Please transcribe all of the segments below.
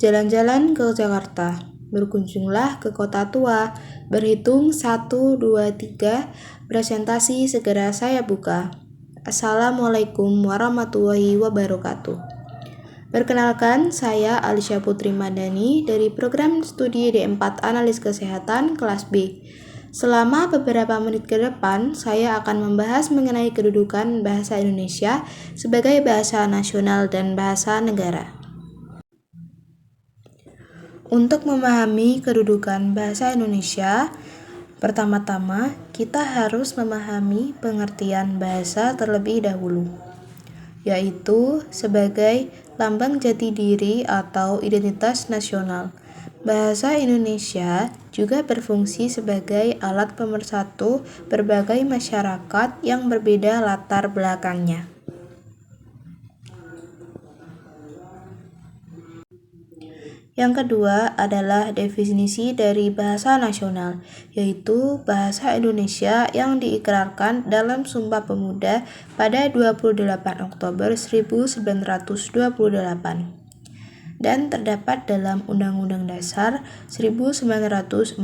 jalan-jalan ke Jakarta. Berkunjunglah ke kota tua. Berhitung 1, 2, 3. Presentasi segera saya buka. Assalamualaikum warahmatullahi wabarakatuh. Perkenalkan, saya Alisha Putri Madani dari program studi D4 Analis Kesehatan kelas B. Selama beberapa menit ke depan, saya akan membahas mengenai kedudukan bahasa Indonesia sebagai bahasa nasional dan bahasa negara. Untuk memahami kedudukan bahasa Indonesia, pertama-tama kita harus memahami pengertian bahasa terlebih dahulu, yaitu sebagai lambang jati diri atau identitas nasional. Bahasa Indonesia juga berfungsi sebagai alat pemersatu berbagai masyarakat yang berbeda latar belakangnya. Yang kedua adalah definisi dari bahasa nasional, yaitu bahasa Indonesia yang diikrarkan dalam Sumpah Pemuda pada 28 Oktober 1928 dan terdapat dalam Undang-Undang Dasar 1945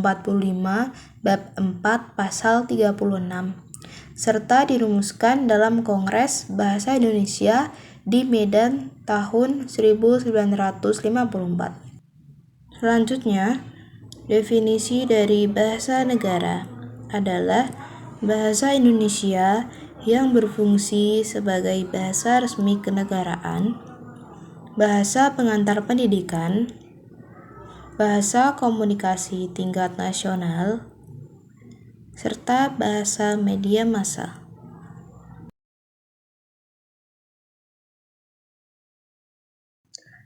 Bab 4 Pasal 36 serta dirumuskan dalam Kongres Bahasa Indonesia di Medan tahun 1954. Selanjutnya, definisi dari bahasa negara adalah bahasa Indonesia yang berfungsi sebagai bahasa resmi kenegaraan, bahasa pengantar pendidikan, bahasa komunikasi tingkat nasional, serta bahasa media massa.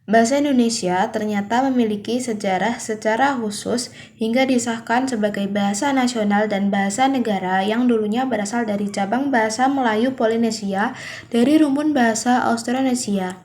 Bahasa Indonesia ternyata memiliki sejarah secara khusus hingga disahkan sebagai bahasa nasional dan bahasa negara yang dulunya berasal dari cabang bahasa Melayu Polinesia dari rumpun bahasa Austronesia.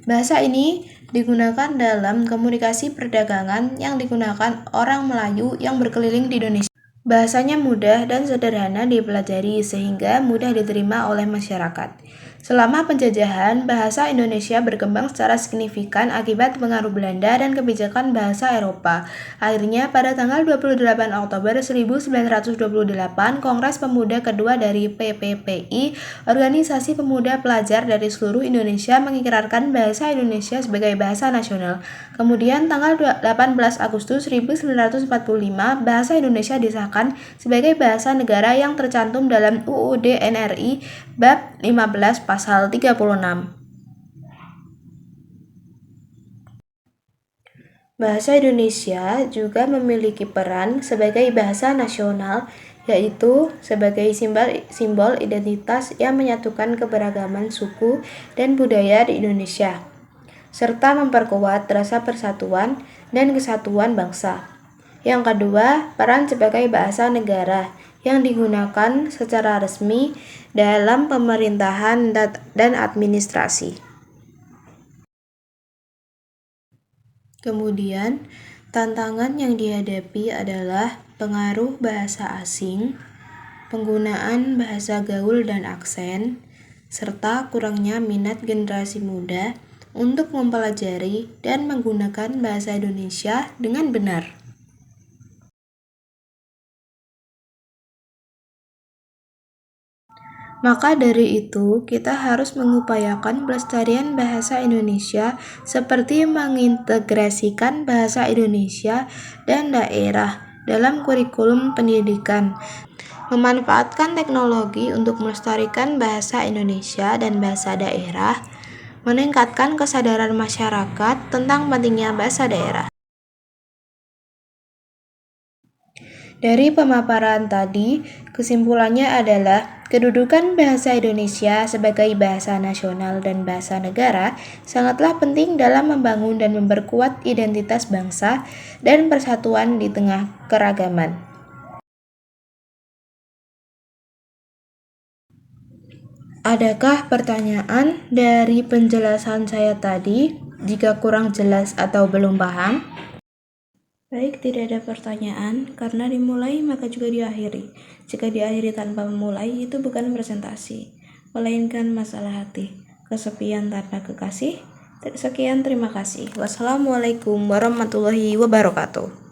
Bahasa ini digunakan dalam komunikasi perdagangan yang digunakan orang Melayu yang berkeliling di Indonesia. Bahasanya mudah dan sederhana dipelajari sehingga mudah diterima oleh masyarakat. Selama penjajahan, bahasa Indonesia berkembang secara signifikan akibat pengaruh Belanda dan kebijakan bahasa Eropa. Akhirnya, pada tanggal 28 Oktober 1928, Kongres Pemuda kedua dari PPPI, Organisasi Pemuda Pelajar dari seluruh Indonesia, mengikrarkan bahasa Indonesia sebagai bahasa nasional. Kemudian, tanggal 18 Agustus 1945, bahasa Indonesia disahkan sebagai bahasa negara yang tercantum dalam UUD NRI Bab 15 Pasal 36. Bahasa Indonesia juga memiliki peran sebagai bahasa nasional, yaitu sebagai simbol identitas yang menyatukan keberagaman suku dan budaya di Indonesia, serta memperkuat rasa persatuan dan kesatuan bangsa. Yang kedua, peran sebagai bahasa negara yang digunakan secara resmi dalam pemerintahan dan administrasi. Kemudian, tantangan yang dihadapi adalah pengaruh bahasa asing, penggunaan bahasa gaul dan aksen, serta kurangnya minat generasi muda untuk mempelajari dan menggunakan bahasa Indonesia dengan benar. Maka dari itu, kita harus mengupayakan pelestarian bahasa Indonesia seperti mengintegrasikan bahasa Indonesia dan daerah dalam kurikulum pendidikan, memanfaatkan teknologi untuk melestarikan bahasa Indonesia dan bahasa daerah, meningkatkan kesadaran masyarakat tentang pentingnya bahasa daerah. Dari pemaparan tadi, kesimpulannya adalah kedudukan bahasa Indonesia sebagai bahasa nasional dan bahasa negara sangatlah penting dalam membangun dan memperkuat identitas bangsa dan persatuan di tengah keragaman. Adakah pertanyaan dari penjelasan saya tadi? Jika kurang jelas atau belum paham? Baik, tidak ada pertanyaan. Karena dimulai, maka juga diakhiri. Jika diakhiri tanpa memulai, itu bukan presentasi, melainkan masalah hati. Kesepian tanpa kekasih, Sekian, terima kasih. Wassalamualaikum warahmatullahi wabarakatuh.